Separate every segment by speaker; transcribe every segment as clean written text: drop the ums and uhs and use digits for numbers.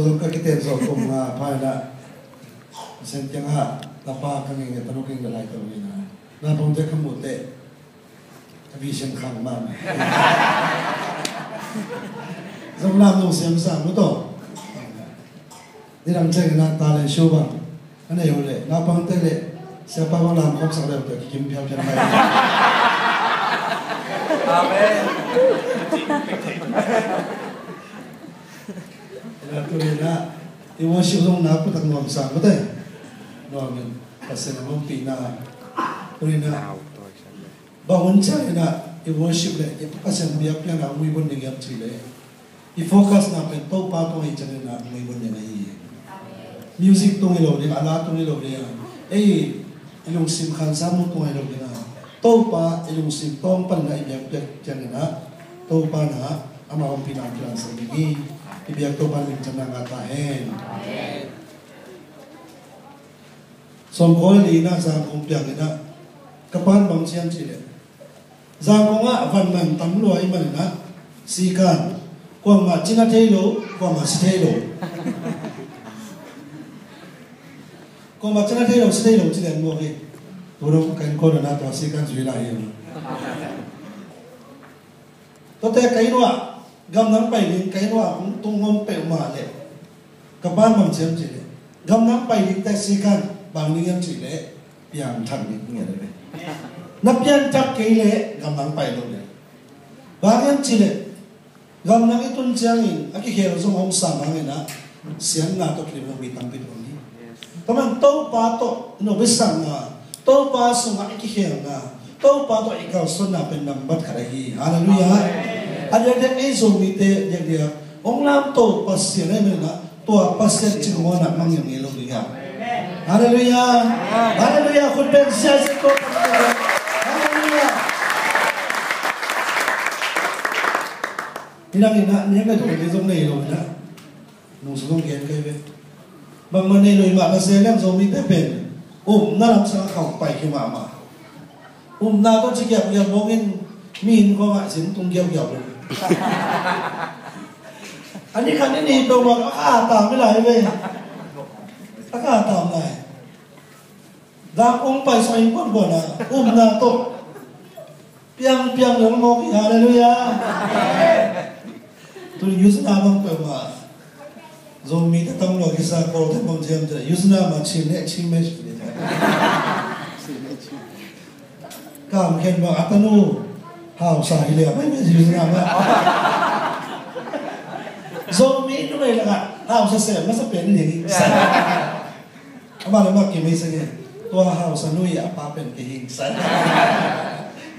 Speaker 1: so ka kiten so kum nga pa na sen kyang ha tapa kang nge panu king dalai to ni na bong te kamu te vision khang ma zong lam no sem sa mo to ni ram cheng na ta le show ba ane yo le na bang te le sia pa bang lam khop sa le to kim phya phya mai amen la tu le na i worship zong na pu tak nom sa mo te no men pasen mo pi na tu le na ba won cha na i worship le i pasen bia pya na mui bon ngam chi le i focus na pe to pa to i chane na mui bon ngai music to lo ni ala to lo ni ei ilung sim khan sa mo to lo ni na to pa ilung sim tong pan na i bia pya chane na to pa na ama om pina plan sa ni i bia to pa ni chana nga ta hen som ko li na sa om pya ni na kapan bang siam chi le giang ko nga van man tam lo ai man na si kan ko ma china thei lo ko ma si thei lo ko ma china thei lo si thei lo chi le mo ke to ro kan ko na to si kan zui la ye to te kai no gam nang pai ni kai no cũng tung ngom pe ma le ka ban bang siam chi le gam nang pai ni te si kan bang ni yam chi le piang than ni nge le nắp yan chắc cái lệ gam nang pai lo le bang yan chi le gam nang itun chiang in aki hero song hom sa mang na sian na to klim lo mi tang pit on ni taman to pa to no besang na to pa sung aki hero na to pa to ikaw son na pen number kharahi hallelujah ada de ei zo mi te de dia ong lam to pasien ai na to pasien ching mo na mang yang elo ni ga hallelujah hallelujah khut ben sia se ko hallelujah inang ina ni ga to ke zong nei lo na no so zong gen ke be bang ma nei lo ma ka se lam zo mi te pen na lam sa khau pai ki ma ma na to chi kya ya bongin min ko ma sin tung gyao gyao loอันนี้คันนี้ตรงว่าข้าตามไม่ไหลเว้ยข้าตามไหลดาองไปใส่ก้นบ่นะนาโตเปียงเหลืองมองอีกฮาเลลูยาตัวยุสนาบังเปิดมาโซมีแต่ต้องรอกิสาโกแต่บางทีมันจะยุสนามาชิมเนี่ยชิมไม่ชิมเลยก้ามเข็นว่าอัตโนหาวสายเลยไม่ยุสนามาโซมีนู่นเลยละหาวเสียมันจะเป็นอย่างนี้เอามาเลยมากินไม่ใช่ไงตัวหาวสนุยอะปาเป็นกี่หิ่งใส่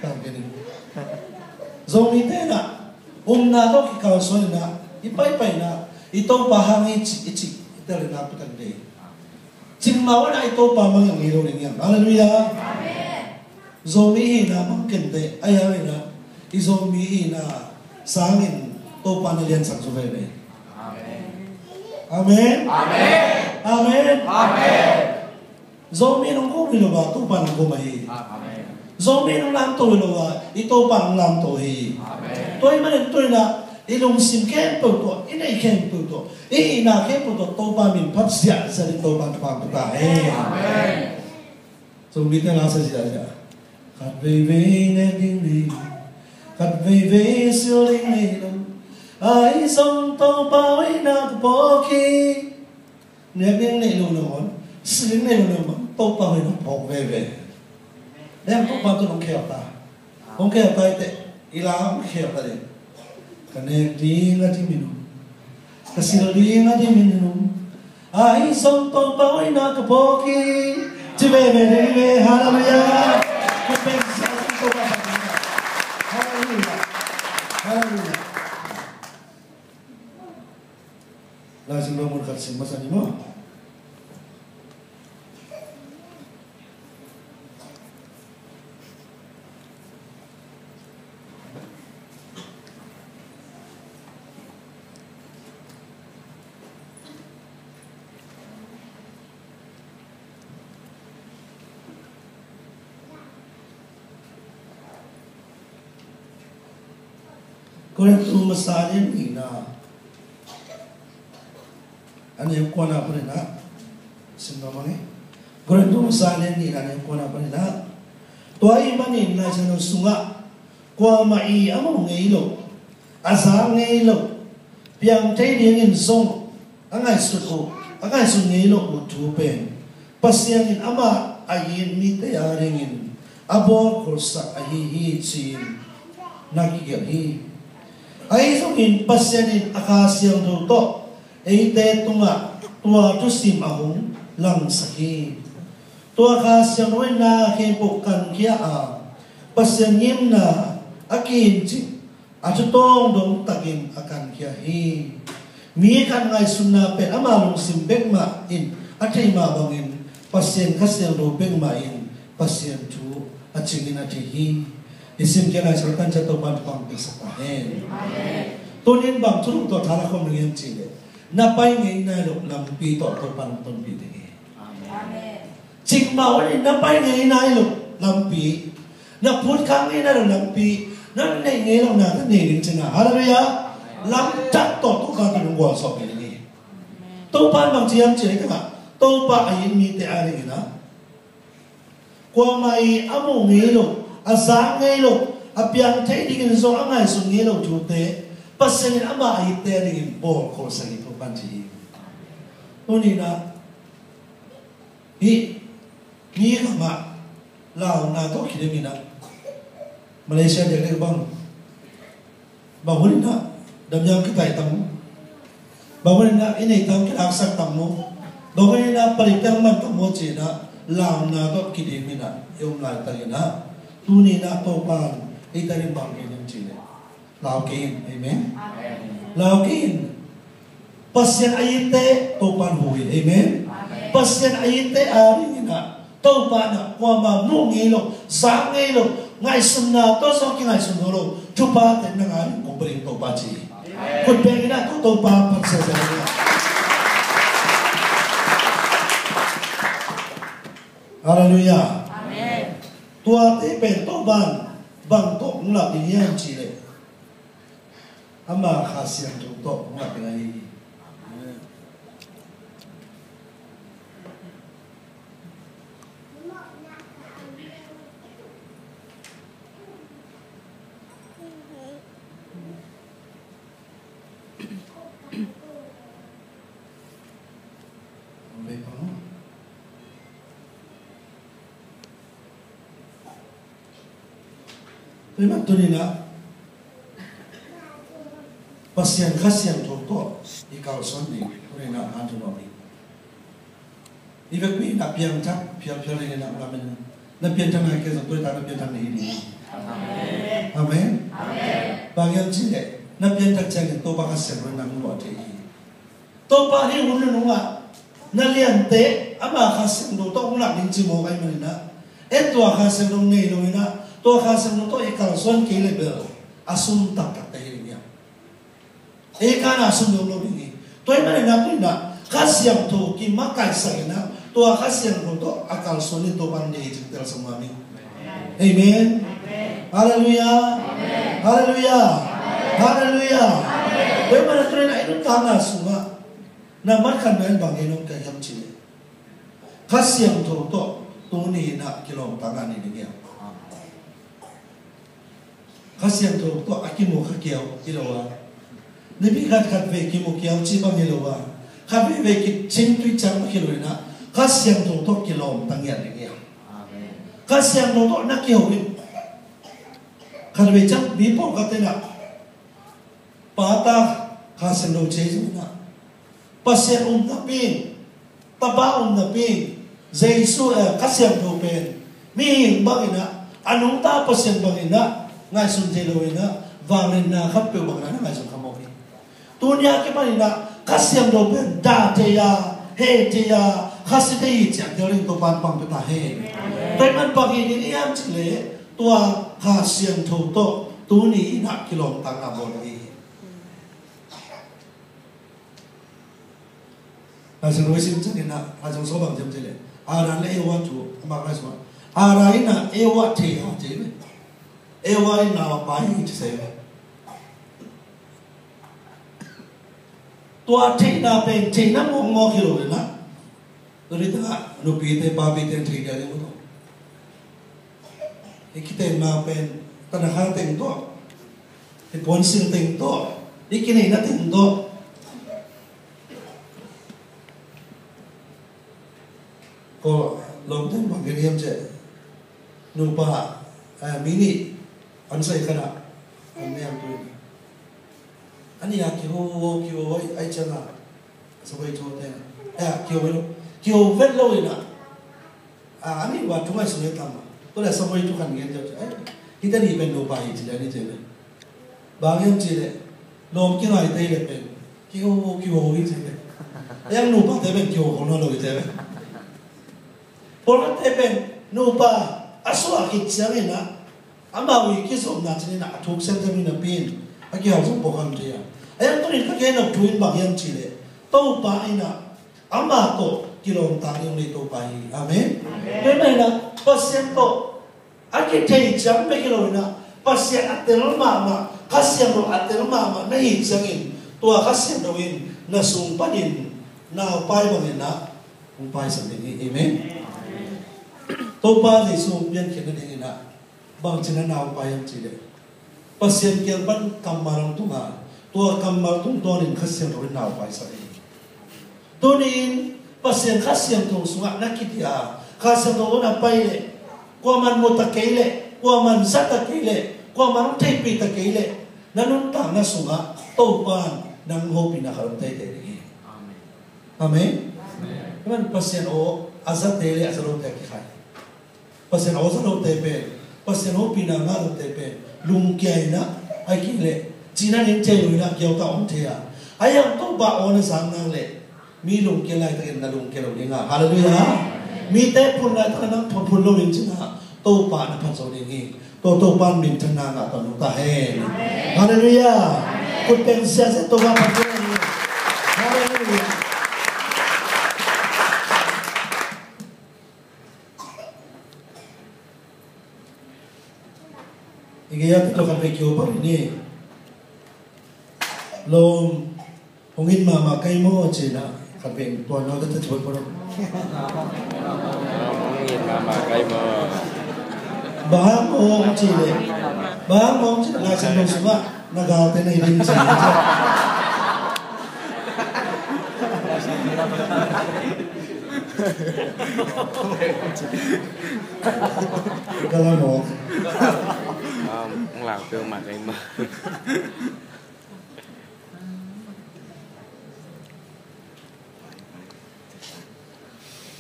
Speaker 1: ตามกันนี่โซมีเต้น่ะนาโตกิเขาสวยนะอีไปนะอีโตปะหางอีจิเตลินาพุตันเดจิงมาวันไอโตปะมังอย่างนี้เราเนี่ยฮาเลลูยาโซมีหินะมังเกินเตอายาเลยนะอีโซมีหินะสางินโตปะนเรียนสังสุเวเบอาเมนอาเมนอาเมนอาเมนโซมีน้องกูมีโลบะโตปะนังกูมาฮีโซมีน้องลามโตโลบะอีโตปะนังลามโตฮีตัวมันเป็นตัวนะอีลงสิมแค่ตัวตัวอีไหนแค่ตัวอีน่าแค่ตัวโตปะมินพัดเสียสริโตปะปะตาเฮ้โซมีแต่ลาสสิจ้ะขัดเวเนดิงลีขัดเวเสิลิงลีไอ้ทรงโตปะไว้นาตโปกีเนื้อเลี้ยงในโลนอนสิ่งในโลนอนโตปะไว้นาพอกเวแล้วโตปะตัวน้องเขียวตาน้องเขียวตาแต่อีลาน้องเขียวตาเลยกันเองดีงั้นที่มินุกันสิลดีงั้นที่มินุไอ้ทรงโตปะไว้นาตโปกีที่เวฮาเลลูยาคุณเป็นสิ่งที่โตปะฮาเลลูยาฮาเลลูยาlazim bangun khasing masa ni mo kau tu masalah ni na anh em quan nào bên đó xin cảm ơn Koren tu salen ni anh em quan nào bên đó tôi mà nhìn lại cho nó sung á qua mà ý ấm ngay lúc asa ngay lúc piang thấy điên in sông anh ấy sụt ngay lúc một chú bên pasien in ama ayin mi te aringin abo kursa ahi chin nagigil hi ay sungin pasien in akasiyang duto ay te tunga tua tu sim ahong lang sahi tua kasiyang wen na hibukan kia a pasien yim na akin chi atutong dong takin akan kia hi mi kan ngai sunna pe ama lung sim bek ma in athai ma bangin pasien kasiyang do bek ma in pasien tu achingin atihi isim kena sultan jatuh pang pisah hen tunin bang turun to thara kom ngem chile napai ngai na lo lampi to pan ton pi de amen ching ma wani napai ngai na lo lampi na put kang ngai na lo lampi na nei ngai lo na nei ring chinga haleluya lam chat to ka tu ngwa so pe ni to pan bang chiam chile ka to pa ayin mi te ari na kwa mai amu ngai lo azang ngay lo apiang thấy đi cái số anh ấy xuống ngay lo chủ tế bắt sinh anh mà ai tế đi bỏ khổ sang đi không ban chỉ tôi nghĩ là nghĩ cả mà Lào na tốt khi mình nào Malaysia được cái bang bảo huấn đó đâm nhau cái tài tầm bảo huấn đó cái này tầm cái áo sắc tầm mô bảo huấn đó balik tầm mình tầm mô chỉ đó Lào na tốt khi mình nào yêu lại tài na tu ni na to pan ita rin bang in Chile laukin amen laukin pasien ayite to pan hui amen pasien ayite ari na to pan na kwa ma mu ngilo sa ngilo ngai sunna to so ki ngai sunno lo chupa te na ngai ko bring to pa chi ko be na to pa pa se se hallelujah tua te pen to bang to ngla ti yan chi le ama khasian to ngla te ngai Memang tu ni nak pasien khasian to ikau sondi tu ni nak hantu nabi. Ibu ni nak piang tak piang ni nak lamen. Nak piang tak nak kesat tu tak nak piang tak ni ini. Amen. Amen. Bagian cile nak piang tak jangan to khasian tu nak buat ini. To ni unu nunga. Nalian te ama khasian tu ulang ni cimo kai mana. Itu khasian tu ni na. To khasian to ikal son ke level asun tak kata ini. Ikan asun dulu ini. To mana nak tu nak khasian to kimakai sana. To khasian to akal son itu pandai jitel semua ni. Amen. Hallelujah. Hallelujah. Hallelujah. To mana tu nak itu tanah semua. Nama kan main banginom kayam cile. Khasian to ni nak kilom tangan ini dia. Khasian to akimu kakiau ilawa. Nabi kat ve kimu kiau cibang ilawa. Kat ve ki cintui cang kiloina. Khasian to kilom tangian ini. Khasian to nak kiau ini. Kat ve cang bipo katena. Patah khasian to cezuna. Pasien napin. Taba napin. Jesu khasian to pen. Mi bangina. Anong ta pasien bangina. Ngai sun jelo ina varin na khappe bangna ngai sun khamoki dunia ke mari na khasyam do ben da te ya he te ya khasite yi chak deling to pan pang peta he toy man pagi ni yam chile tua khasyam tho to tu ni na kilom tang abon ni asun wesim chani na asun sobang jam chile ara le ewa tu ma kasma ara ina ewa te ha je ewa ina bai itu saya. tua thei na pen thei na mo kilo na tori ta no pi te pa pi te thei dia ni mo ikite na pen ta na ha teng to te pon sing teng to ikine na teng to ko lom ten bang geriam je nu pa mini an sai kana an ne am tu ani ya ki ho ai changa so bai cho te ya ki ho vet lo ina ani wa tu mai so le tam to la so bai tu kan ngen je ki ta ni ben no pa hi ji le ni je le ba ngem ji le lom ki nai te le pen ki ho hi je le yang nu pa te ben ki ho ko no lo je le por te ben nu pa aswa ki chang ina ama wi ki so na chini na thuk sem sem na pin aki ha zum bokam te ya ayam to ni ka ke na tuin ba yam chi le to pa ina ama to kilom ta ni ni to pa hi amen amen na pasien to aki thei chang me kilo na pasien atel ma kasien ro atel ma na hi chang in to kasien do in na sung pa din na pai ba na ung pai sam ni amen to pa ni sung pian ke ni na bang china na pai am chi le pasien ke ban kamarang tu nga tua kamar tung tonin kasien ro na pai sa ni tonin pasien kasien tu sunga nakitia kasien do na pai le kwa man mo ta keile kwa man sa ta keile kwa man te pi ta keile nanun ta na sunga to pan nang ho pina karon te te ni amen amen pasien o azat te le azaro te ki khai pasien o azaro te pe pasien ho pina nga te pe lung kia na ai ki le china nin te lu na kyau ta on te ya ayam to ba on sang nang le mi lung kia lai ta na lung kia lo ni nga hallelujah mi te pun lai ta nang pun lo rin china to pa na phan so ni to pan min thana nga ta nu ta he hallelujah kut pen sia se to ba pa ni hallelujah igaya to kan pe kyo pa ni lom hongin ma kai mo china kan pe to no ta choi pa
Speaker 2: hongin ma kai mo
Speaker 1: ba mo chi le ba mo chi la sa no suma na ga te nei rin chi kalau mo
Speaker 2: ông làm kêu mà cái mà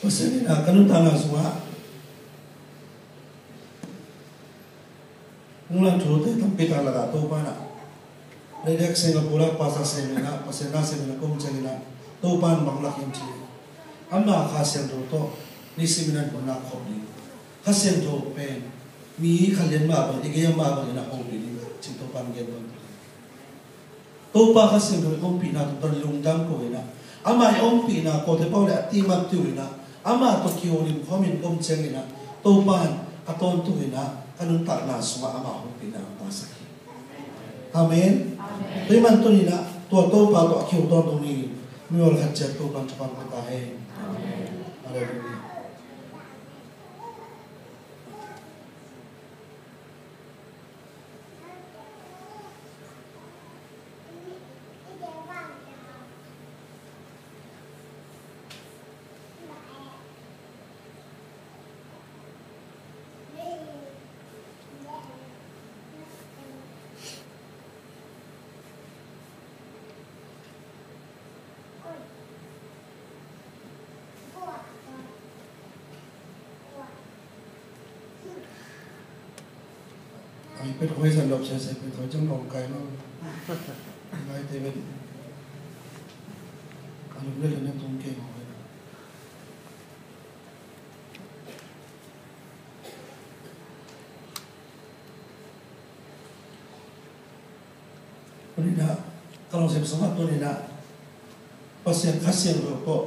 Speaker 1: Pasal ni kanun tanah semua. Mulan curut tempat tanah tu apa nak? Redek Singapura pasal semina, pasal na semina kum semina. Tu pan banglak yang ciri. Amma khasian tu to ni semina pun nak kopi. Khasian tu pen mi kalian ma bang, igaya ma bang nak kopi ni cinta pan gen bang. Tu pa khasian tu kopi na tu terlungdam ko ina. Amma yang kopi na ko te pau le timap tu ina. Ama to kiolim komin kom chengina to pan aton tu ina kanun tak na suma ama hupina pasaki amen to man to nina to pa to kio to ni miol khatcha to pan chapan ka he amen hallelujahเป็นคนสนุกใช่เป็นคนจังหวะไกลมากไกลแต่เป็นอารมณ์เรื่องนั้นตรงเก่งเลยตัวนี้นะkalau saya bersamaตัวนี้นะpasien kasih rokok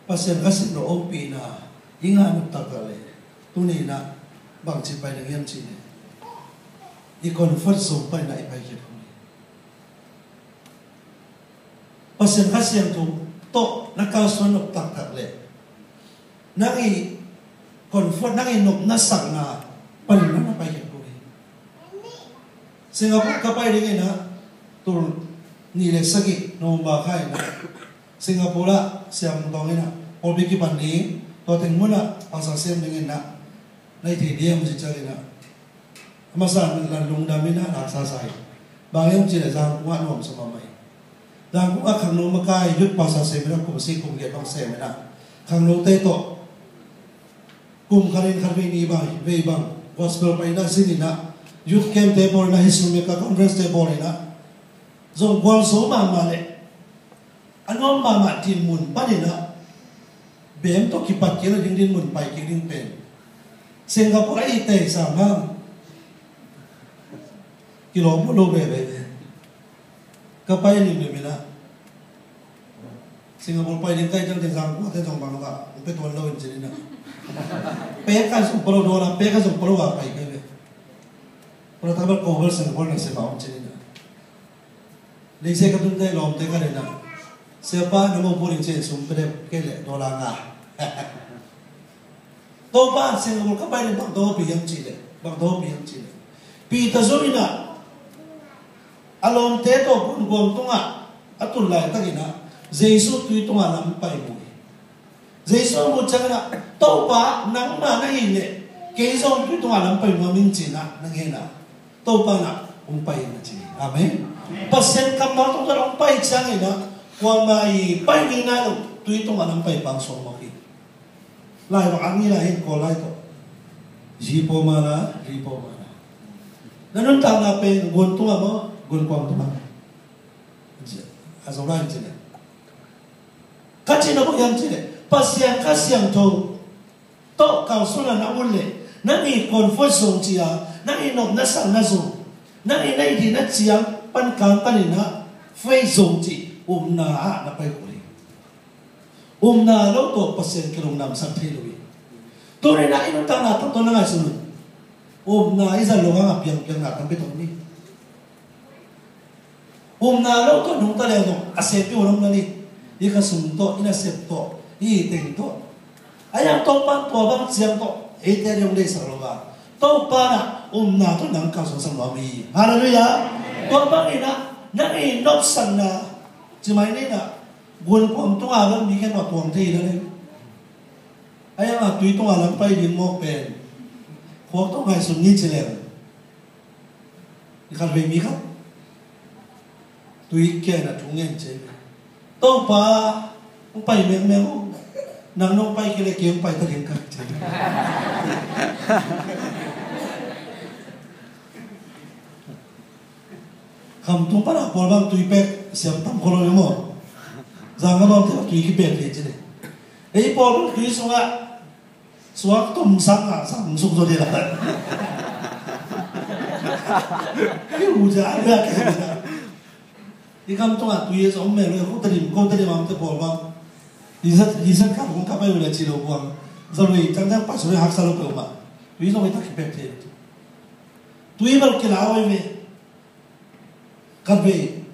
Speaker 1: pasien kasih no opi na ingat tak kaliตัวนี้นะบางทีไปในเงี้ยจีเนี่ยอีกคนฟัดส่งไปไหนไปเกี่ยวกับนี้ pasien khasiam tu to nakal son nok tak tak le nangi konfort nangi nok na sak na palina na pai ko ni Singapore ka pai ring na tur ni le sagi no ba khai na Singapore la siam tong ina obi ki pan ni to teng muna pasa sem ring na nai thi dia mu si cha na masa lan lung da mina la sa sai ba yong chi la jang wa nom sa ma mai dang ku khang no ma kai yut pasa sem na ku si kum ge bang sem na khang no te to kum kharin kharve ni ba ve bang gospel pai na sin na youth camp te bor na hisu me ka conference te bor na zo gol so ma ma le anom ma ma tin mun pa ni na bem to ki pat ke la ding din mun pai ki ding pen Singapore ai te sa ma kilo mo lo be be ka pai ni me na Singapore pai ding kai jang te sang ko te jong bang ka pe to lo in jin na pe ka so pro do la pe ka so pro wa pai ke be pro ta ba ko ver Singapore na se ba on jin na le se ka dun te lom te ka le na se pa na mo po rin che sum pe ke le do la nga to ba Singapore ka pai ni bang do pi yang chi le bang do pi yang chi le pi ta zo ina alom te to kun gom tunga atul lai ta ina Jesu tui tunga lam pai mu Jesu mu changa to ba nang ma na hin le ke zo tui tunga lam pai mu min chi na nang he na to ba na pai na chi amen pasen kam ma to ram pai chang ina wa mai pai ni na tui tunga lam pai bang so mo ki lai ba ang ni la hin ko lai to ji po ma na nanun ta na pe gon tunga mo gun kwang tunga azauran chi Kacina buk yang cile, pasien kasiang tu, to kau sulah nak boleh, nanti konfus song cia, nanti nok nasang nasu, nanti di nak ciang pan kan panina, fei song ci, na pai kuri, na lo to pasien kelong nam sampai lui, tu ni nak inu tanah tu nang asun, na isa longang apiang nak sampai tu ni, na lo to nung tali nung asepi orang nali. Ika sumto ina septo I tengto ayam to pan to bang siang to ete yung le sa loba to para na to nang kaso sa mami haleluya to bang ina nang inop san na jimai ni na gun pom to alang mi ken wa pom te ina le ayam a tui to alang pai din mo pen ko to ngai sun ni chile ikal be mi ka tui ke na thungen che to pa pai meng meng nang nong pai kile kem pai ta ken ka kham tum para pol bang tui pek siam tam kholo mo jang ga bang tui ki pek le chile ei pol tui sunga suak tum sang a sang suk zo de la ki u ja ga ke Di kam tu atu ye som melo ko tadi mam te pol bang disat kam ko ka pai ula chilo buang zalui tang pas ule hak salo pe ma tu no ta ki pe te tu i mal ki la oi me ka be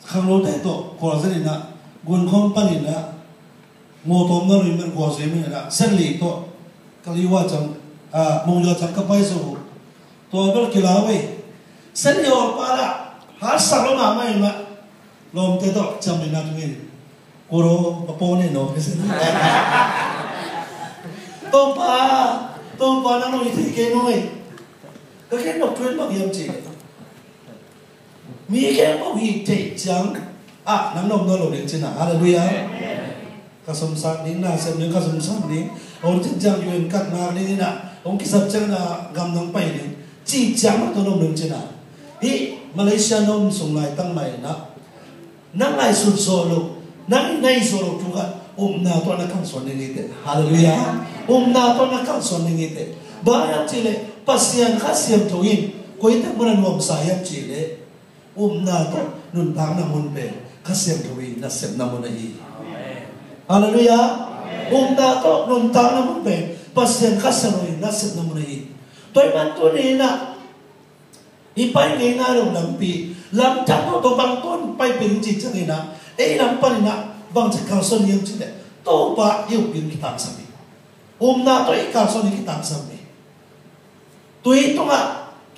Speaker 1: khang lo te to ko sa ni na gun company na mo tom na ri men ko se me na sen li to kaliwa chang mong yo chang ka pai so to bel ki la oi sen yo pa la har salo ma mai ma lom te to cham ni na tu ni koro papo ne no kese tom pa na no iti ke no e ka ke no tuen ma yam chi mi ke mo hi te chang nam nom no lo de china hallelujah ka som sang ning na sem ning ka som sang ning on chen jang yuen kat na ni na on ki sap chang na gam nang pai ni chi chang to nom ning china hi Malaysia nom sung lai tang mai na nang lai sut so lo nang nei so lo tu ka na to na kan son ni te hallelujah na to na kan son ni te ba ya chile pasian khasiam to in ko ita mun nom sa ya chile na to nun tang na mun pe khasiam to in na sep na mun hi hallelujah na to nun tang na mun pe pasian khasiam to in na sep na mun hi toy man to ni na อีไปเงยหน้าลงลำปีลำจับตัวบางต้นไปเป็นจิตจังเลยนะลำปันนะบางจะข่าวส่วนยังจิตเลยตัวปะยิ่งเป็นกิตังสามีน่าตัวข่าวส่วนนี้กิตังสามีตั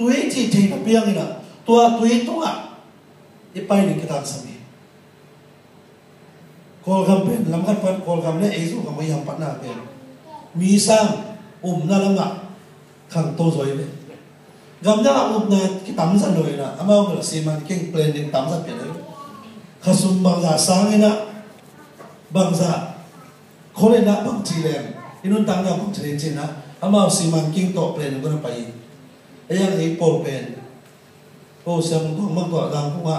Speaker 1: วจีเทนเปียงนี่นะตัวอีไปนี่กิตังสามีคอลคำเป็นลำกันปันคอลคำเนี่ยสู้กับไม่ยอมปันหน้าเป็นมีสร้างน่าละงะขังโตสวยเลยกำลังน่าคิดตามสันเลยนะอามาเอาละสิมันเก่งเปลี่ยนดินตามสันเปลี่ยนเลยข้าสุ่มบางซาสร้างนะบางซาคนเลยนะบางทีเลยอินุนตั้งนะบางทีเลยจริงนะอามาเอาสิมันเก่งโตเปลี่ยนก็น่าไปยังไอ้โปรเป็นโอ้เสียงตัวมันตัวดังพวกว่า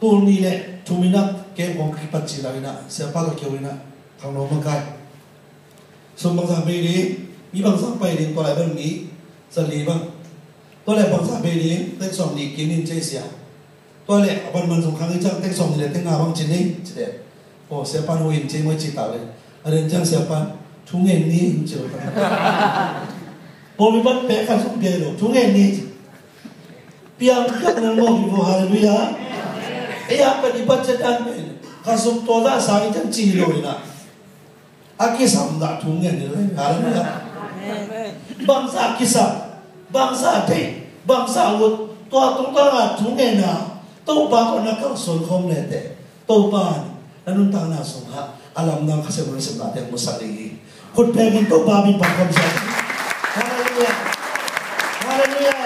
Speaker 1: ตัวนี้เนี่ยทุมินักเกมของคิดปัจจิเลยนะเสียป้าก็เกี่ยวเลยนะข้างโน้นมันไกลสุ่มบางซาไปดีมีบางซาไปดีตัวอะไรบ้างมีสลีบ้างตัวแรกบางสาเบรีเต็กสองนี่กินนินเจเสียตัวแรกมันสงครามที่จังเต็กสองนี่เต็กงาบางจีนี่จีเด็ดโอ้เสียปันหัวอินเจไม่จีตาเลยอะไรจังเสียปันทุ่งเงินนี่เจอกันพอมีบัตรเป๊ะกันสุดเดียวทุ่งเงินนี่เปียงขึ้นนั่งมองอยู่ฮาเลลูยาปฏิบัติจัดการเป็นข้าสมตัวด้าสายจังจีเลยนะอากิสัมดาทุ่งเงินนี่เลยฮาเลลูยาบางสากิสัมบางสาเทบางสาวุฒตัวตรงตัวทุ่งเงินนะตัวบ้านคนนักข่าวส่วนคอมเลยแต่ตัวบ้านนั่นนุ่งต่างนาสงฆ์อาลัมนางข้าศึกบริสุทธิ์นาเตมุสัลีคนแปลงตัวบ้านมีปากคำสั่งฮาเลลูยาฮาเลลูยา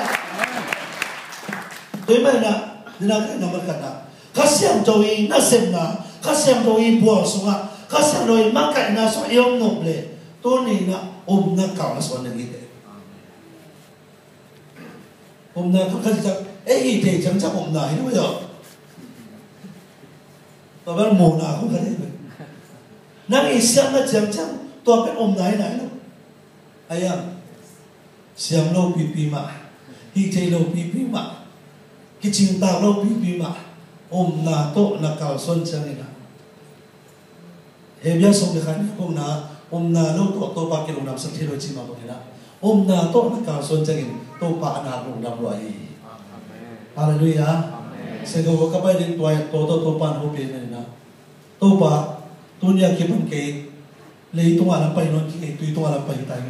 Speaker 1: ตัวมันนะนี่นักนำมากันนะข้าเสียงตัวอีน่าเสียงนะข้าเสียงตัวอีบัวสงฆ์ข้าเสียงตัวอีมักกันนะสงฆ์ยอมนบเลยตัวนี้นะนักข่าวนะส่วนหนึ่งเลยนะเขาจะอีเทจังจะไหนด้วยเหรอตัวเป็นโมนาเขาได้ไหมนั่งอีเสียงนะจังตัวเป็นไหนลูกไอ้ยังเสียงเราปีมาอีเทเราปีมากิจจิงตาเราปีมานาโตนักข่าวส่วนจังนี่นะเฮียสมเด็จขันพวกนานาเราตัวปากกิโลน้ำสักทีเราจีมาบอกนะนาโตนักข่าวส่วนจังนี่ตัวปากนาลงดำรวยฮาเลลูยาเสกว่ากับไปเรียนตัวปานหัวเป็นเลยนะตัวปากตัวนี้คิดมันเกย์เลยตัวอะไรไปนอนเกย์ตัวอะไรไปตาย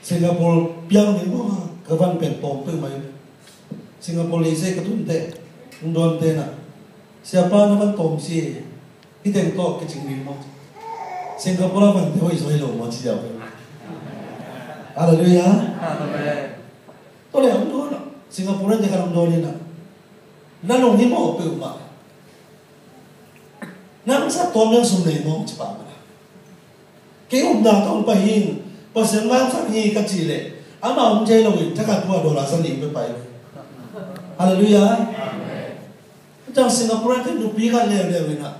Speaker 1: สิงคโปร์เปียงนี่ว่ากับวันเป็นปอมเพิ่งมาสิงคโปร์เลยเสกตุ้นเตะโดนเตะน่ะเสียป้านั่นมันตอมสิที่เต็มโต๊ะกิจมีมั้งสิงคโปร์มันเดี๋ยวอีกสอยลงมาที่เดียวฮาเลลูยาตัวเล็กมันโดนสิงคโปร์นั่นจะกำลังโดนนี่นะนั่นลงที่หม้อเปลือกมานั่งสักตัวยังสุ่มเลยมองจีบปากนะเกี่ยวกับต้องไปยิงพอเสียงว่างสักยี่กันจีเลยอามาอุ้มใจเราอีกถ้าการตัวโดนละสนิมไปฮาเลลูยาจังสิงคโปร์ที่ดูปีกันเร็วๆนะ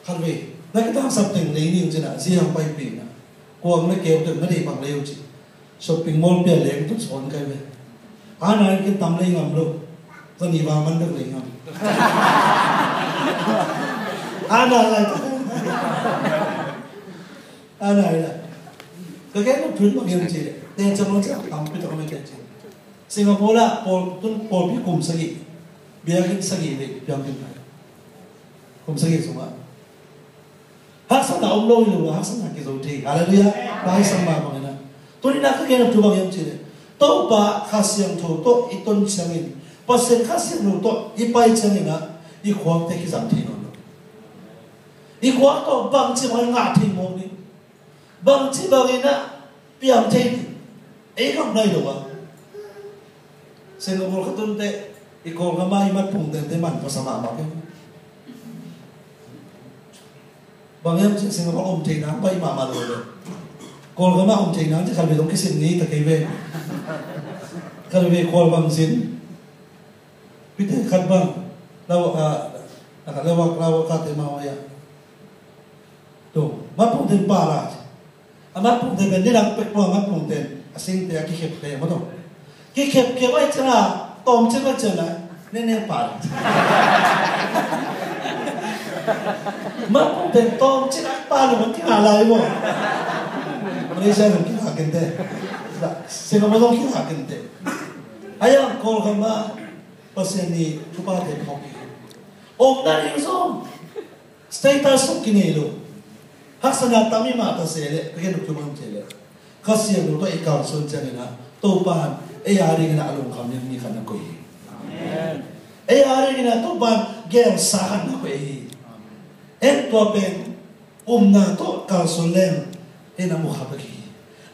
Speaker 1: คันเวนั่นก็ต้องสับถึงในนี้จริงๆนะเสียงไปปีนะกวางไม่เกี่ยวถึงไม่ได้บังเร็วจีช้อปปิ้งมอลเปลี่ยนเลี้ยงทุกส่วนกันเลยนายกินตำเลยงามลูกสนิบามันดึกเลยงามนายอะไรล่ะก็แค่ต้องพื้นบางอย่างจีแต่จะมองจากตำไปตรงนั้นจีสิงคโปร์ละพอต้นพอพี่กลุ่มสกีเบียร์กินสกีเลยเบียร์กินไปกลุ่มสกีสมว่าฮักษณะอมโลอยู่ฮักษณะกิจวัตรอะไรด้วยไปสมัครบางอย่างตัวนี้นักก็แค่ต้องทุบางอย่างจีตัวบ้าข้าเสียงถูกตัวอีต้นเสียงอินพอเสียงข้าเสียงถูกตัวอีไปเสียงอินนะอีขวางเทกิจำที่นั่นอีขวางตัวบางทีมันงาทิ้งมองนี่บางทีบางอย่างนะเปียมทิ้งคำไหนหรอวะสิงคโปร์ก็ต้นเตะอีกคนก็ไม่มัดปุ่งเตะมันก็สมัครบางอย่างบางอย่างสิงคโปร์ทิ้งนะไปมาเลยคนก็มาทิ้งนะจะขับไปตรงกิสินนี้ตะเกียบขับไปคนบางสินพิธีขัดบ้างเราคาเตมาไว้ดูมัดปุ่งเต็มป่าละมัดปุ่งเต็มเป็นนี่นักเป็ดว่ามัดปุ่งเต็มสิ่งที่ขี้เข็บเลยมั้งต้องขี้เข็บไว้จ้าตอมจิ้มไว้จ้าเนี่ยป่ามัดปุ่งเต็มตอมจิ้มป่าหรือมันที่อะไรวะมัน Malaysia ram kira kente, Singapore kira kente. Ayang kol kama pasien ni kupa de kopi. Nari usom status sok kinelo. Haksana tami mata sele, kaya nukumam sele. Kasih yang lupa ikau sunjangina, topan, hari kita alung kami ni kana koi. Hari kita topan gel sahan na koi. Tua pen na to kalsuleng, namu habagi.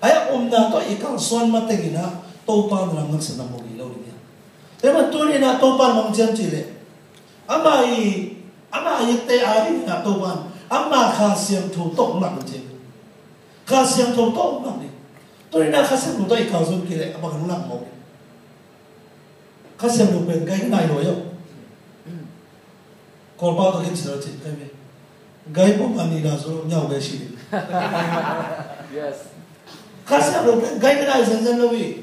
Speaker 1: Na to ikau sun matengina, topan rangang senam mogilau dia. Tapi tu ni na topan mangjam cile. Amai te hari kita topan. Amma khasiam thu tok mak je khasiam thu tok mak ni to ina khasiam thu dai khau sun kile aba kan nak mo khasiam lu pen gai nai lo yo ko pa to kin chira chi kai me gai po mani da so nyau ge shi yes khasiam lu pen gai nai san san lo wi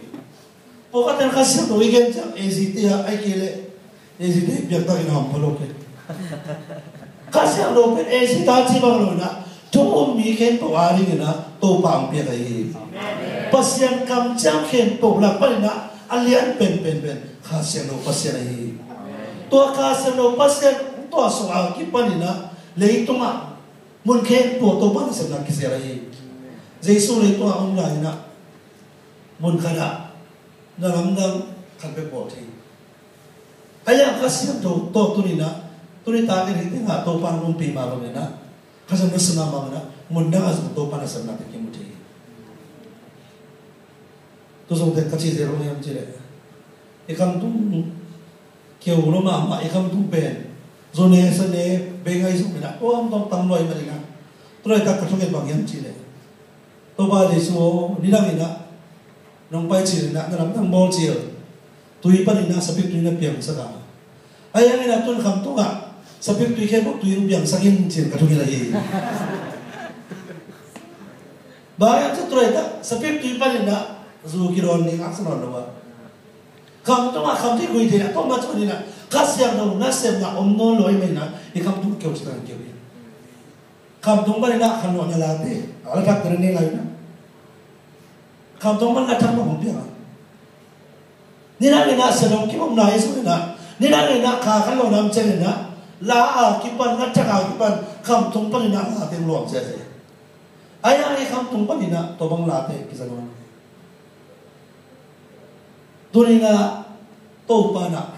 Speaker 1: po ka ten khasiam lu weekend cha eziti ya ai kile eziti biak ta ina ham palo ke Kasih lo pen esitasi bang lo na, tu mikir pewari na, tu pampir lagi. Pasien kamcam ken pula palina, alian pen, kasih lo pasien lagi. Tua kasih lo pasien, tua soal kipanina, lei tu mak, mungkin tua pan sebenar kisah lagi. Jesu lei tua lain na, munkara, dalam kalbe poti. Ayah kasih tu ni na. Tuli takin itu nggak topan rumpi malam ni nak, kasih nasi nama mana, munda kasih topan nasi nama pergi muti. Tu sampai kacir zero yang cile. Ikan tu kau rumah ama ikan tu pen, zone sene bengai sumina, am tong tangloi mereka. Tuli tak kacungin bagian cile. Topa jesu nidang ina, nompai cile nak dalam tang bol cile. Tui pan ina sabik tui na piang saka. Ayah ina tu kam tu nggak. Sabik tu ikan buk tu yang biang sakin cil kadung lagi. Bayar tu terus tak sabik tu ipan ina zu kiron ni aksan lawa. Kam tu mak kam tu kui dia tu macam ni nak kas yang tu nasib nak no loi mana ikam tu kau sekarang kau. Kam tu mana nak kan nak latih. Alat tak kerana lain nak. Kam tu mana nak tambah biang. Ni nak sedang kau naik semua. Ni nak kah lo nam cel nak. La kipan ngacak kipan kam tung panina latih luang saja. Ayah kam tung panina tobang latih kisah mana. Dunia topana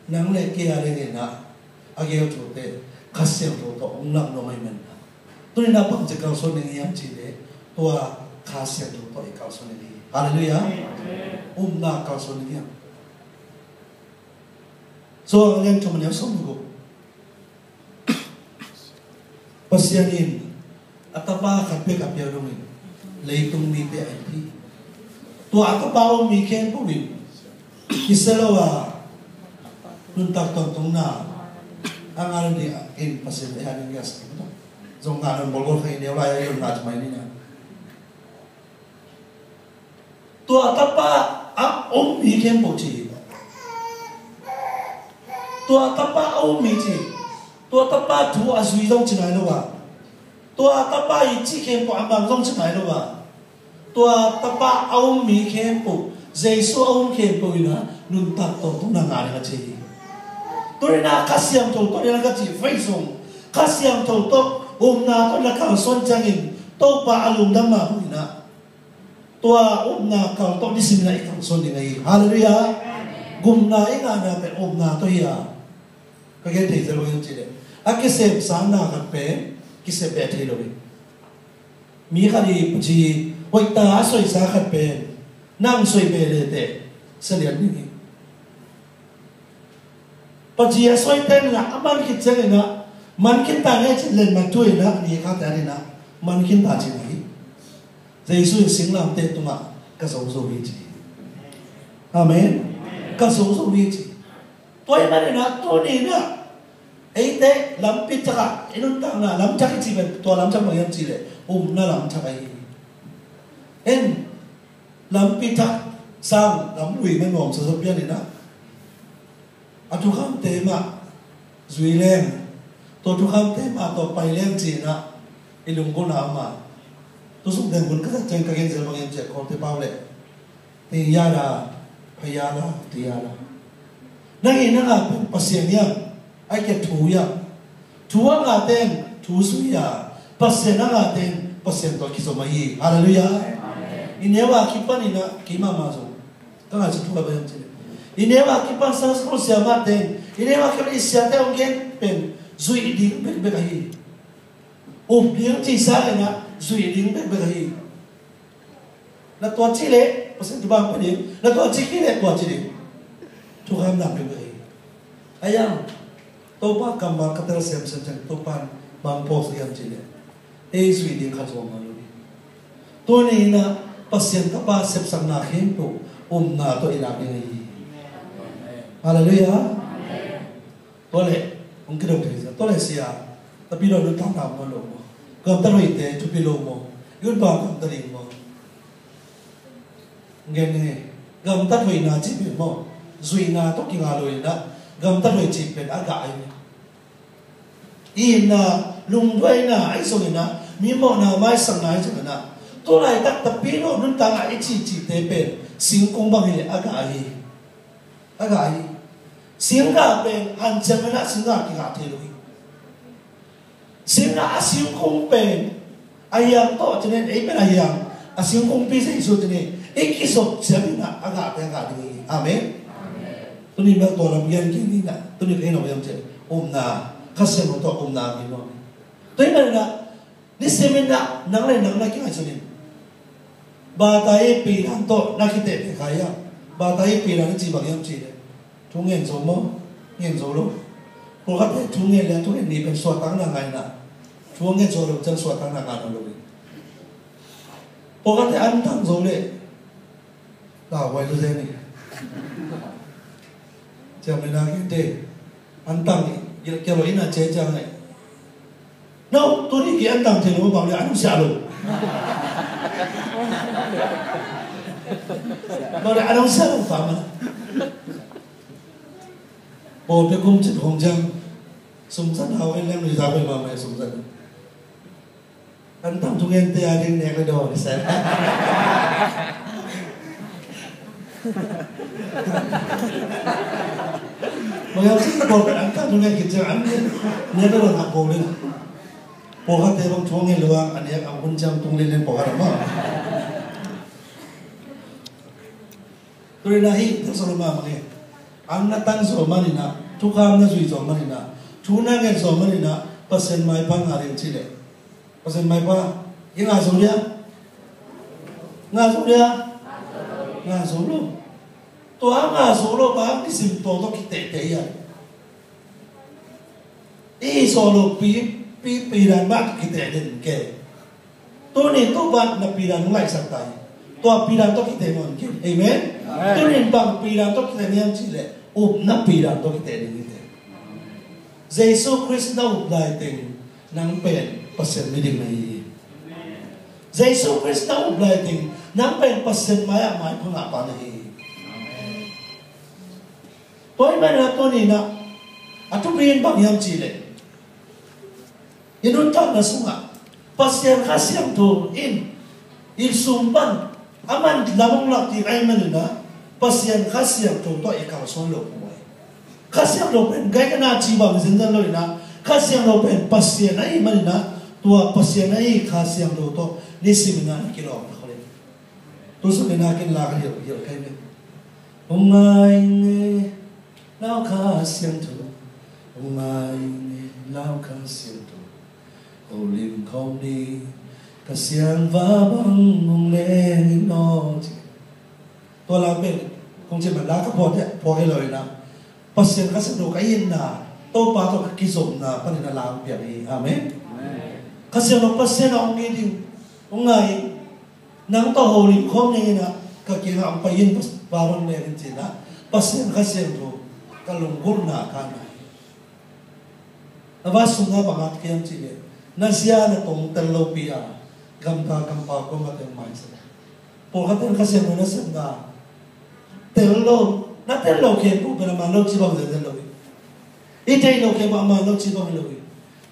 Speaker 1: nang leki hari na agak jodoh kasih jodoh ungnak nomai mana. Dunia pun jekal soning yang cile tua kasih jodoh ikal soning. Haleluya. Ungnak kal soning yang. So yang cuma yang sombong. Pasianin atapa kape rumit leitung mi pe IT tu atapa mi ken pumin kisalawa nuntak tong na ang alam ni in pasin hanin gas ito zong nganon bolgol kay ni wala yon na may ni na tu atapa mi ken puchi tu atapa mi chi tua tapa tu asui dong cina itu ba, tua tapa iji kempo ambang dong cina itu ba, tua tapa aum mi kempo, Yesus aum kempo ina nuntak tu nangar ngaji. Tu ina kasih yang tu ina ngaji faisong, kasih yang tu na tu nak kau sonjangin, topa alum dama ina, tua na kau tu di sini nak ikut sonjingai. Haleluya. Gumna ingat apa na tu ya, kaget itu loh yang cile. Akisep sana kape kisep bete lobi. Mi kali puji waita asoi sa kape nang soi bete te selian ni. Puji asoi ten la aman kitchen na man kita ne len matui na ni ka tani na man kita chi ni. Yesus singlam te tuma ka so so wi chi. Amen. Ka so so wi chi. Toy mane na to ni na Ete lampit cakap, inun tak na lam cakap ciben, tua lam cakap yang cile, na lam cakap ini. En lampit cak sang lam lui men ngom sesepian ini na. Atukam tema zuileng, to tukam tema to paileng cina, ilung ko nama. tôi dùng đèn muốn cất trên cái gen giờ bằng em chạy có thể bao lệ thì ya là phải ya là thì ya là nãy ngày nó là pasien ya ai cái thú ngà tên thú suy ya pasien ngà tên pasien tôi kí số mấy hallelujah inewa kipan ina kima mazo kang aja tu kabar macam ni inewa kipan sangat siapa ten inewa kipan siapa orang pen zui ding bek ahi dia cisa ina zui ding bek ahi na tua cile pasal tu bang padi na tua cile tua cile tu ham nak bek ahi ayam topa kamar katal siam saja topan bang pos yang cile zui ding kacau malu tu ni ina pasien kapa sep sang na khem to na to ila ngai hallelujah tole ong kiro thisa tole sia tapi lo nu tang nam lo mo kam ta roi te chu pi lo mo yun ba kam ta ring mo ngene gam ta roi na chi pi mo zui na to ki nga lo na gam ta roi chi pen aga ai ina lung doi na ai so na mi mo na mai sang na ai so na tôi lại đặt tập pin rồi nên ta lại chỉ tế bền xin công bằng gì aga ai xin cả bền anh xem nó xin cả cái thế rồi xin cả xin công bền ai yang to cho nên ấy bên ai yang xin công pi sẽ số cho nên ấy cái số xem nó aga đi amen tôi đi mang tôi làm gen cái gì nè tôi đi cái nào làm chứ na khách xem một to na cái nó tôi nói là đi xem na nắng này cái này cho nên batai piran to nakite pe kaya batai piran chi bang yam chi le thungen zo mo ngen zo lo ko ka te thungen le thungen ni pen so tang na ngai na thungen zo lo chan so tang na ga lo ko ka te an tang zo le la wai lo ze ni cha me na ki te an tang ni ke lo ina che chang ne no to ni ki an tang che lo bang le an sha lo nó lại đâu sao không phạm mà bộ cái công trình hồng trang sung sắn hào anh em người giáo về mà mày sung sắn anh tạm chung em tê ai đi nè cái đồ để xem mà em xin bộ cái anh tạm chung em kịp anh nhớ cái đồ ngọc bộ lên bộ cái tê bông chung em luang anh em ông quân trang tung lên bộ cái đó tôi là hi thật sự mà nghe anh đã tăng số mà nè thu khám nó duy số mà nè chú năng nghe số mà nè percent mai phang hà đến chi đấy percent mai phang cái ngà số dia ngà số luôn tôi ngà số luôn bác cái sim to to cái tệ à đi số luôn pi đàn bác cái tệ đến kề tôi này tôi bạn là pi đàn lại sẵn tay tôi pi đàn tôi cái tệ mòn kia amen tôi nên bằng pi đàn tôi cái tệ niệm chi lệ na pi đàn tôi cái tệ đến cái Jesus Christ đâu lại tình nắng bền percent mới định này Jesus Christ đâu lại tình nắng bền percent mai phong ngã pan này tôi mới là tôi này à tôi biên bằng niệm chi lệ ini untuk nasuha pasien kasih tu in sumban aman lamong laki ay manina pasien kasih tu to ikaw solo boy kasih lo pen gaya na ciba misalnya lo ina kasih lo pen pasien ay manina tua pasien ay kasih lo to nisi mina kilo nakole tu sumina kin lakal yo kay me umay ne lau kasih tu umay ne lau kasih tu ô lim không đi cả xiang vá băng mong lên nó tôi làm bên không chỉ mà lá các bỏ cái lời nào bắt xiang các sự đồ cái yên nào tôi bảo tôi cái dụng nào bắt đầu làm việc gì amen các xiang nó bắt xiang ông nghe đi ông ngày nắng to hồ lim không như nào các kia ông phải yên vào băng lên chỉ là bắt xiang các xiang đồ các lồng gôn nào cái này nó bắt sung ra bằng hạt kia chỉ để nasiya na tong telopia gampa ko mateng mindset por haten kasi mo nasem na tello na tello ke po pero man lo chibang de tello itay lo ke ba man lo chibang lo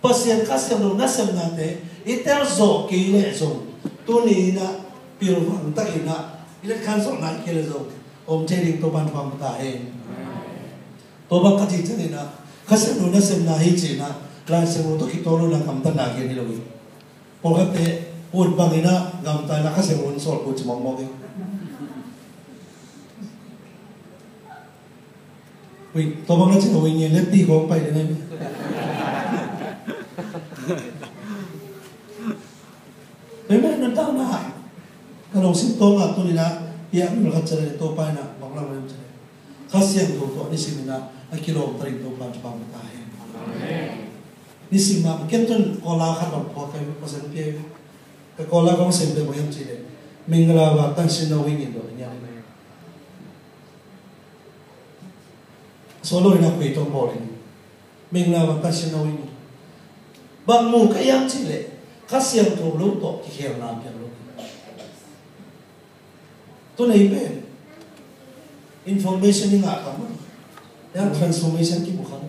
Speaker 1: pasien kasi lo nasem na te itel zo ke le zo ตัวนี้นะเปลี่ยนฝังตั้งอินะเรื่องการสอนนักเกลือโจอมเจริญตัวบันฟังตาเองตัวบังคับจิตใจนะข้าศึกนู้นเสมนาฮิจินะลายเสมุตุกิโตรุนักคำตันนาเกนี่เลยพอกันเตะพูดบางอินะกำตายนะข้าศึกนู้นสอนพูดจมองมองเองวิ่งตัวบังคับจิตวิ่งเงี้ยเล็บตีของไปได้ไหมไม่แม่นั่นตั้งนะถ้าลงสิ่งตัวมาตัวนี้นะเยี่ยมเราคัดเจริญตัวไปนะบางเราไม่เจริญข้าเสียงตัวนี่สิ่งนะไอ้กิโลตริตัวปลาจะปลาไม่ตายนี่สิ่งมาเก็บจนกอลาขัดดอกพอไปภาษาเพียงแต่กอลาของเสียงเป็นบางอย่างจีเลยมิงลาว่าตั้งสิ่งเราวิ่งอยู่ตัวนี้โซโล่นักวิ่งตัวบอลมิงลาว่าตั้งสิ่งเราวิ่งบางมุกก็ยังจีเลยข้าเสียงตัวรู้ตัวที่เขียนน้ำเขียนรู้ตัวไหนเป็น information นี่ง่ายกว่ามั้งยัง transformation กี่บุคคล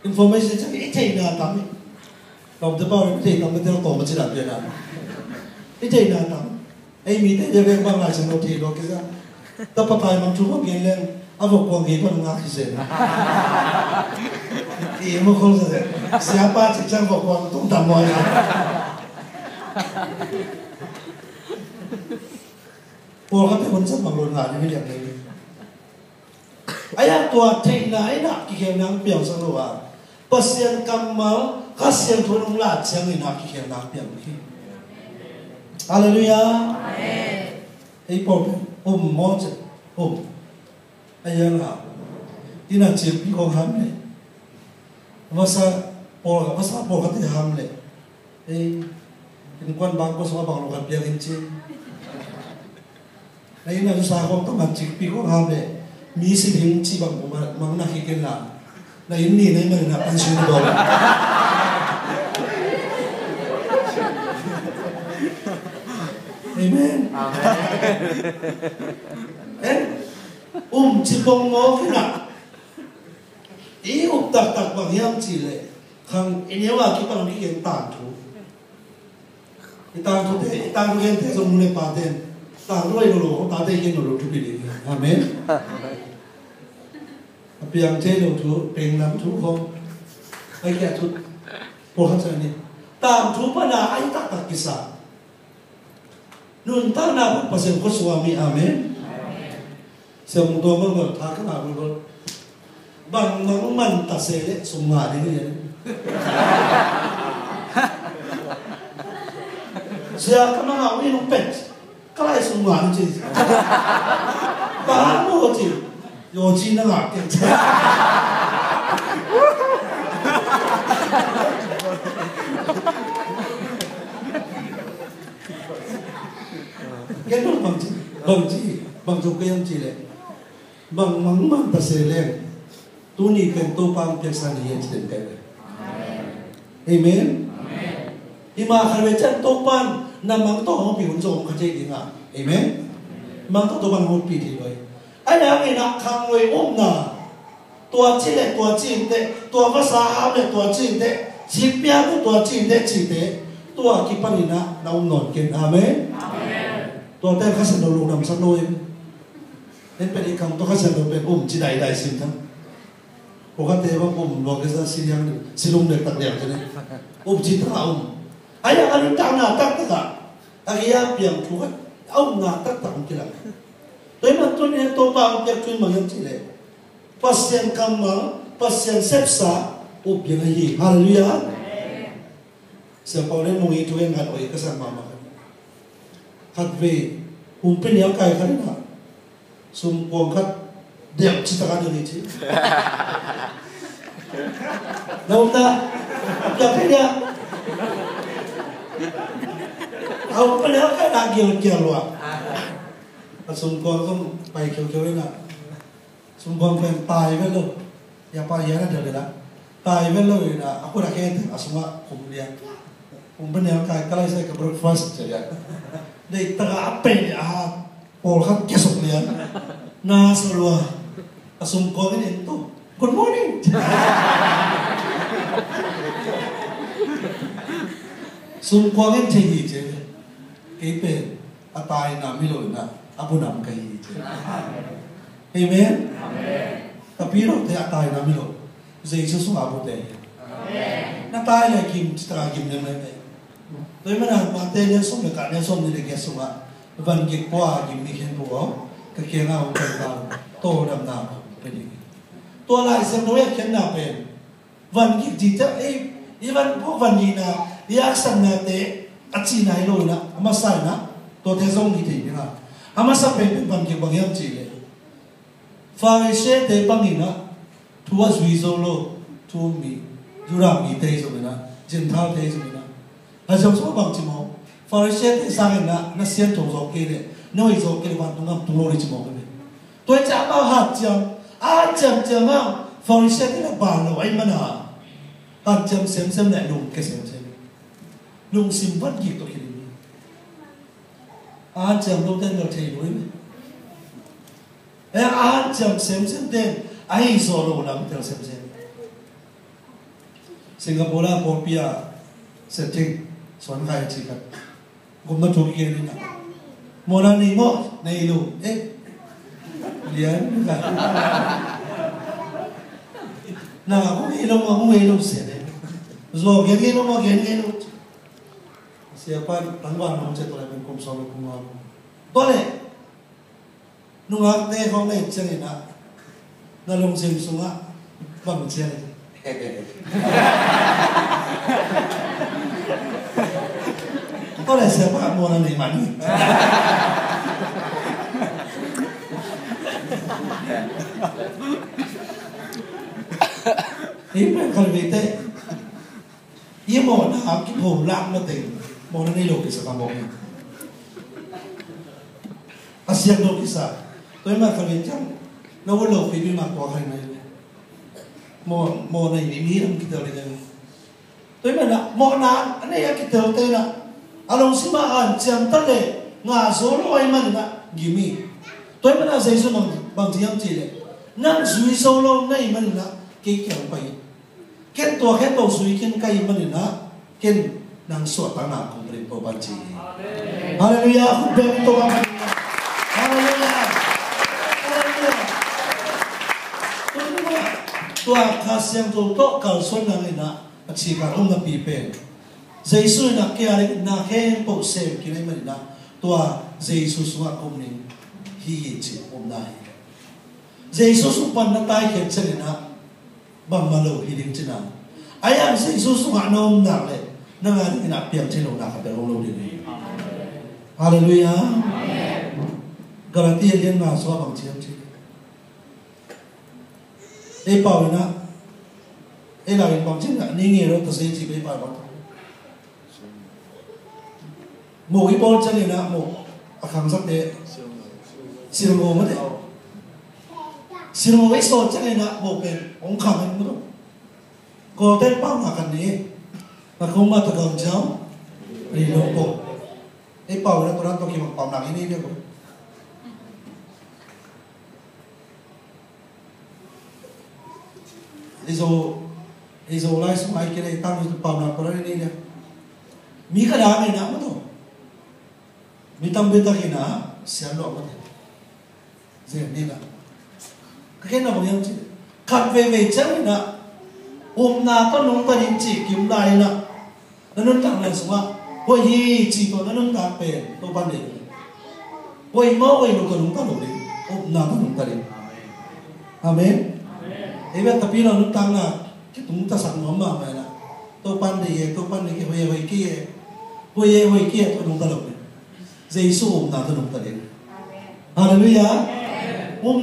Speaker 1: information จะไม่ใช่หน้าตาไม่เราจะบอกไม่ใช่เราไม่ได้เราโตมาจีรังเดียวนะไม่ใช่หน้าตาไอ้มีแต่เรื่องบางอย่างฉันเราทีเราคิดว่าแต่พอตายมันทุกข์กินเรื่องอาบุกวางเงินงาขี้เสียอีมันคงจะเสียป้าจิตใจบอกว่าต้องทำมวยนะพวกเขาเป็นคนสมัครโรงงานนี่ไม่อย่างนี้ไอ้ตัวเทน่าไอ้นักที่เขียนนังเปี่ยมสังโลว่าภาษาคำมั่งข้าเสียงทุนงลาดเสียงไอ้นักที่เขียนนังเปี่ยมขี้ฮาเลลูยาไอ้พวกมอจไอ้ยังอ่ะที่นั่นจีบพี่ของฮัมเลยภาษาพอกันที่ฮัมเลยไอ้เป็นคนบางคนสมัยบางโลกันเปลี่ยนจริงในนั้นอุตสาหกรรมต้องมาจีบพี่ของฮัมเลยมีสิ่งที่จีบางคนมันน่าคิดกันละในนี้ในมันน่าเป็นสิ่งที่บอกเอเมนจีบงงขึ้นอ่ะอีตักบางอย่างจีเลยขังอันนี้ว่าคิดว่าเราที่เห็นต่างถูกต่างถูกเห็นแต่สมมุติในป่าเด่นต่างด้วยโลกต่างได้เห็นโลกทุกปีเลยอาเมนเพียงเจ้าโลกทุกเป็นน้ำทุกของไอ้แก่ทุกพวกเขาจะนี่ต่างทุกปัญหาไอ้ตักกิสานุ่นตั้งนาบุปผาคนสวามีอาเมนเสียงตัวมันก็ทักขึ้นมาบุญบางมันตัดเสลสมมาดีนี่เสียกันมาเอาอีนุ่งเป็ดก็ไล่สมมาจริงบางโมจิโยจิน่ะเก่งจังแกนู่นบางจุกก็ยังจีเลยบางมันตัดเสลตัวนี้เป็นตัวปั๊มเพียงสันนิษฐานเต็มกันเลยเอเมนที่มาขณะจันตัวปั๊มนำมังตัวของผิวจงขจัดดีนะเอเมนมังตัวปั๊มของผิวที่เลยไอ้เนี่ยไอ้นักขังเลยน่ะตัวจีเล็กตัวจีนเด็กตัวภาษาอาเล็กตัวจีนเด็กจีเปียกตัวจีนเด็กจีเด็กตัวกิปนินะเราหนอนกินอาเมนตัวแต่ข้าศึกเราลงนำสักหน่อยนี่เป็นอีกคำตัวข้าศึกเราเป็นจีได้สิ่งทั้งปกติว่าลองกินสิ่งอย่างนึงสิ่งลงเด็กตักเดียวใช่ไหมจิตราไอ้ยังอันนี้ตั้งหน้าตั้งตาไอ้ยังเปลี่ยนทุกข์เอาหน้าตั้งกี่หลังโดยมันตัวนี้ตัวปั๊มเปียกจุนมันยังจีเลยปัสยันคำมั่งปัสยันเสพสาเปียกให้ฮาเลลูยาเสียเปล่าเล่นมวยตัวเองหัดโอ้ยก็สั่งมาขัดเวเป็นยังไงขัดนะสมบูรณ์ขัดเดี๋ยวจิตการดูดีจีแล้วนะอยากให้เนี่ยเอาไปแล้วแค่ด่าเกี่ยวว่ะสมบูรณ์ต้องไปเกี่ยวๆนะสมบูรณ์เป็นตายไปเลยอย่าไปอย่างนั้นเดี๋ยวเลยนะตายไปเลยนะaku nak kata asma kemudianเป็นยังไงก็เลยใส่กับ breakfast ใช่ไหมได้ตระapa ni Paul kan kesok dia na salwa asum ko ini tu good morning sum ko ini tinggi je cái bền tai nằm mi lỗi na abu nằm cái gì chứ amen tapi rồi thì tai nằm mi lỗi Jesus xuống abu đây na tai là kim tra kim nem này tôi mới nói mà tên nhân sống được cả nhân sống thì để cái xuống à vẫn cái qua kim đi khen bùa cái kia nào cái nào tô đầm nào cái gì tôi lại xem đối với khen nào bền vẫn cái gì chắc ấy even pok van ni na reaction na te achi nai lo na ama sai na to te zong ki ti na ama sa pe ban ki bang yam chi le Pharisee te bang ni na thua zui zo lo thu mi jura mi te zo na jin thao te zo na a jong so bang chi mo Pharisee te sa na sian to zo ke le noi zo ke ban tu ngam tu lo ri chi mo ke tôi cha bao hạt chậm a chậm chậm ma Pharisee te la ba lo ai ma na anh chăm xem lại lùng cái xem lùng sim vẫn kịp tôi khi đi anh chăm đâu tên là thầy đối với anh chăm xem tên ai rồi đâu lắm theo xem Singapore là Popia setting soan khai chỉ cần gồm nó thuộc kia đi nào một lần này mốt này lùng liền cả nào không hiểu đâu mà không hiểu đâu sẽ rồi cái nó mà cái nó siapa tangguhan mau cek oleh menkum solo kumam boleh nungak teh kau nih cengin nak nalung sim sunga bang ceng boleh siapa mau nanti mani ini kalau bete ia mau nak kita pulang nanti mau nanti lo kisah kamu ni asyik lo kisah tu emang kalau macam lo lo pilih mak tua hari ni mau nanti ni dalam kita lagi tu emang nak mau nak ni yang kita tu nak along simaan jam tadi ngaso lo emang nak gimi tu emang nak saya suruh bang tiang cile nak suai solo ni emang nak kekal bayi ken tua ken tau sui ken kai mani na ken nang suat tanah kong beri to banci. Haleluya, aku beri to banci. Haleluya, haleluya. Tua kasih yang tu kal suan nang ina aci kalung na pipe. Jesus nak kiari na ken po sem kini mani na tua Jesus wa kong ni hici omnai. Jesus upan na tay ken cina bang malu hiling cina. Ayam Jesus wa nom nak le. Nangan ina piang cino nak ada long ini. Haleluya. Galatia dia na so bang ciam ci. Pau na. Lain bang cina ni ngero to sei ci be pa ba. Mo Pau cang ina mo akang sak de. Sirmo ma de. Sirmo we so cang ina mo pen ong khang mo. Ko ten pau na kan ni. Mà không mà tôi còn cháu đi đâu bộ ấy bảo là tôi đang tôi kêu một bảo nặng ini dia bộ izo lai xuống ai cái này tăng thì bảo nặng tôi ini dia mi cái đó này nào mà thôi mi tâm bên ta kia nào xem độ mà thôi dễ đi nào cái nào bằng chứ khăn về chắc nào na to nung ta din chi kim lai na nanun tang lai sunga hoi hi chi to nanun ta pe to ban de hoi mo hoi lo to nung ta lo de na to nung ta de amen ebe tapi lo nung tang na ki tung ta sang mo ma na to ban de ki hoi ki to nung ta lo de Jesus na to nung ta de haleluya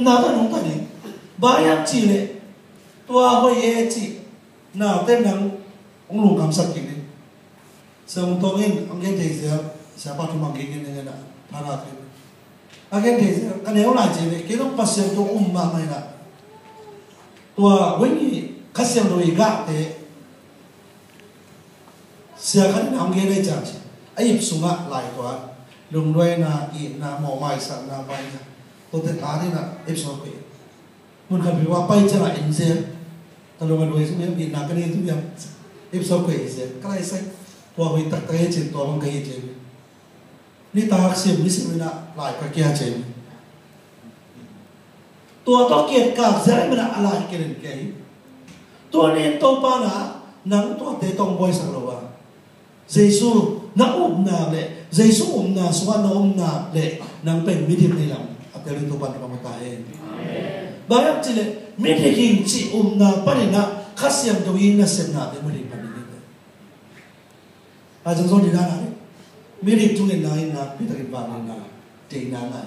Speaker 1: na to nung ta de bayam chi le tua hoi chi nào tên nắng ông lùng cảm sắc kìa sao ông tôi nghe ông nghe thấy sẽ bắt đầu mang cái này nè thà ra thế anh nghe thấy cái nếu lại chỉ về cái lúc bắt xem tôi mà mày nè tua với nhỉ khách xem rồi gạ thế sẽ cái nào nghe đây chẳng ấy sung lại tua lùng đuôi na na mỏ mày sang na mày tôi thấy cá thế nè ấy số cái muốn cần phải qua bay trở lại in xem talo man wei sum bi na kani tu yam ip so ko ise kala ise to wi tak tai chin to bang kai chin ni ta hak sim ni simina lai ka kia chen tua to kiet ka zai mana alai keren ke tua ni to pa na nang tua te tong boy sang lo wa Giêsu na na le Giêsu na suan na le nang pen mi dim ni lam ateli to pa ni ma ta e bayam chile mi de king chi na pa ni na khasiam do yin na sem na de mo ri pa ni de a jong so ni na na mi ri tung ni na pi ta ki ba ni na te na na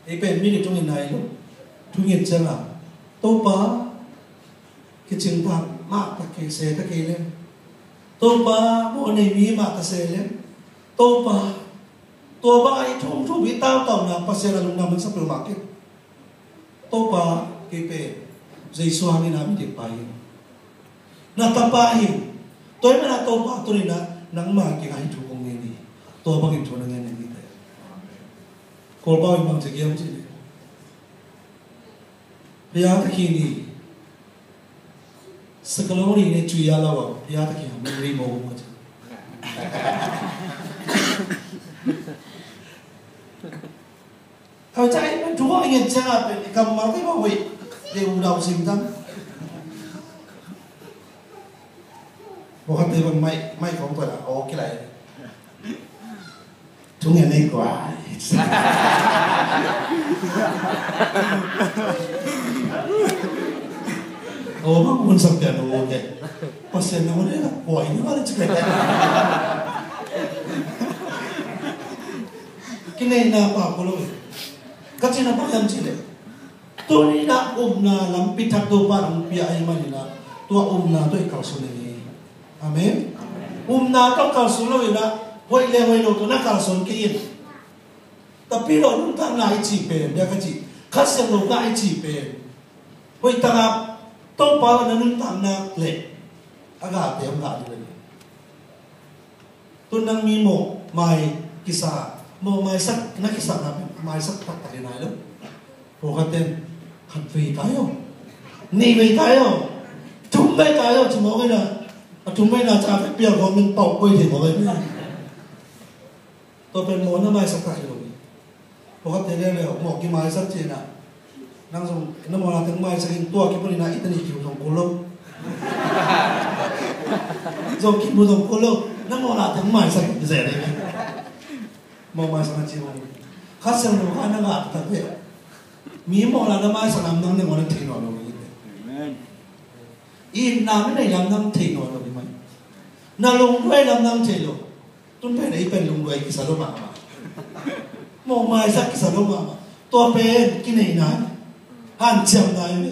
Speaker 1: e pen mi ri tung ni na lo tung ni cha la to pa ki ching pa ma ta ke se ta ke le to pa mo nei mi ma ta se le to pa to ba ai thung thu bi tao tao na pa se la lung na man sa market to pa ke pe Giêsu hangin na mi ti pa yin na ta pa yin toy ma na to pa to ni na nang ma ki ai thu kong ni to ba ki thu na ngen ni te ko ba yin bang che gyam chi Bia ta ki ni Sekalori ni cuy ala wa Bia ta ki mi mo mo cha Thao chạyมันถูกไอ้เงี้ยจ้าเป็นกำมาที่ว่าเว้ยเดี๋ยวเราสิ่งนั้นบอกว่าเดี๋ยวมันไม่ของตัวละโอ้กี่ไรทุกอย่างในกว่าโอ้บางคนสับเปลี่ยนโอ้แกพอเสร็จแล้วมันเนี่ยป่วยนี่ว่าจะเกิดอะไรกินในนาป่าก็เลยก็จะนับยังจีเลยตัวนี้นะนาลำพิทักษ์ตัวบ้านพิจารณานี่นะตัวนาตัวเก่าสุดเลยอาเมนนาต้องเก่าสุดเลยนะวันเลี้ยงวันโลตัวนักเก่าสุดกี่ยินแต่พี่เราต้องทำนายจีเป็นเดี๋ยวก็จีข้าเสียงเราได้จีเป็นวันตั้งแต่ต้องปากันนั่งทำนักเล็กอากาศเต็มกันเลยตัวนั่งมีโมไม่กิสาโมไม่สักนักกิสานะไม่สักตัดตัดยังไงลูกโปรกันเต็มขัดฟีตายอ๋อนี่ไม่ตายอ๋อทุ่มไม่ตายอ๋อจะมองไงนะทุ่มไม่น่าจะเปรี้ยวของมันเป่าไปถึงมองไงตัวเป็นโมนั่นไม่สักตัดอยู่โปรกันเต็มเลยหมอกกี่ไม้สักเจน่ะนั่งส่งน้ำมันถึงไม้สักตัวกี่คนนี่นะอิตาลีคิวส่งโคโลส่งกี่บุส่งโคโลน้ำมันถึงไม้สักเจเลยมองไม้สักเจวข้าเสียงหนูข้านั่งอ่านตั้งแต่มีมองแล้วน้ำไม้สักน้ำนั่งในวันนั้นทิ้งหน่อยลงอีกอีน้ำไม่ได้น้ำนั่งทิ้งหน่อยลงอีกไหมน่าลงด้วยน้ำนั่งทิ้งลงต้นไปไหนเป็นลงด้วยกิสาโลมามองไม้สักกิสาโลมาตัวเป็นกินไหนนั้นหันเจียมได้ไหม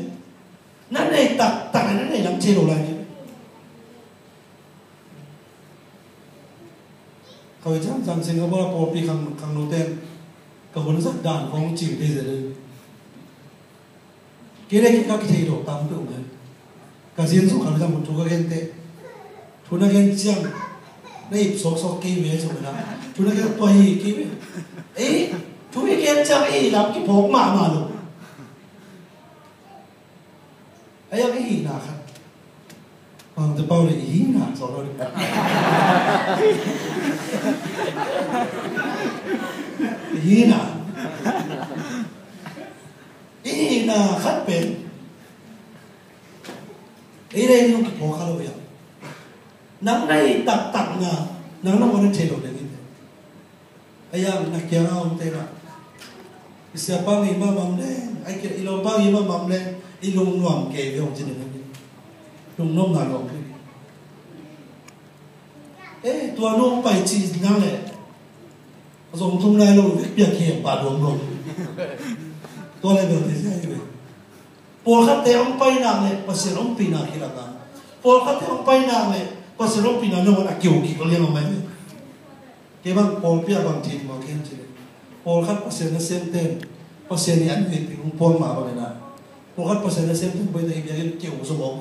Speaker 1: นั่นในตักนั่นในน้ำเชี่ยวอะไรนี่เขาจะจังสิงคโปร์พอปีขังโนเต้นกับคนสักด่านของจีนที่จะเลยเกี่ยกับกิจที่เราตามตัวมันกับเสียงสุขันจะมุดทุกเรื่องเตะทุนนักเรียนเจียงในสอกกี่เวสมัยนั้นทุนนักเรียนตัวฮีกี่เวทุนนักเรียนเจียงรับกี่พกมาลูกไอ้ยังฮีนะครับบางจะเป่าเลยฮีนะสอนเราดิฮีนะขัดเป็นไอ้เรื่องนี้พอเขาเลยนังในตักนะนังน้ำมันเฉลี่ยเลยนี่ไอ้ยังนักเกี่ยวเอาเท่านั้นเสียปังอีมามัมเล่ไอ้เกี่ยวอีลมปังอีมามัมเล่อีลงหน่วงเกี่ยวจริงๆนี่ลงน้องหนาลงพี่ตัวน้องไปจีนนั่นแหละส่งทุ่งไรลูกเปียกเขียบปาดวงลงตัวอะไรแบบนี้ใช่ไหมปวดขัดเตะองไปนางเลยภาษาองปีนาคิดละกันปวดขัดเตะองไปนางเลยภาษาองปีนาโน้นเกี่ยวกี่คนเลี้ยงเอาไหมเกี่ยบางปวดเปียบางทีมาเขียนจีปวดขัดภาษาเนเซนเต็มภาษาเนี่ยอันนี้เป็นของปวดมาบ้างเลยนะปวดขัดภาษาเนเซนเต็มไปในเบียร์เกี่ยวสมอง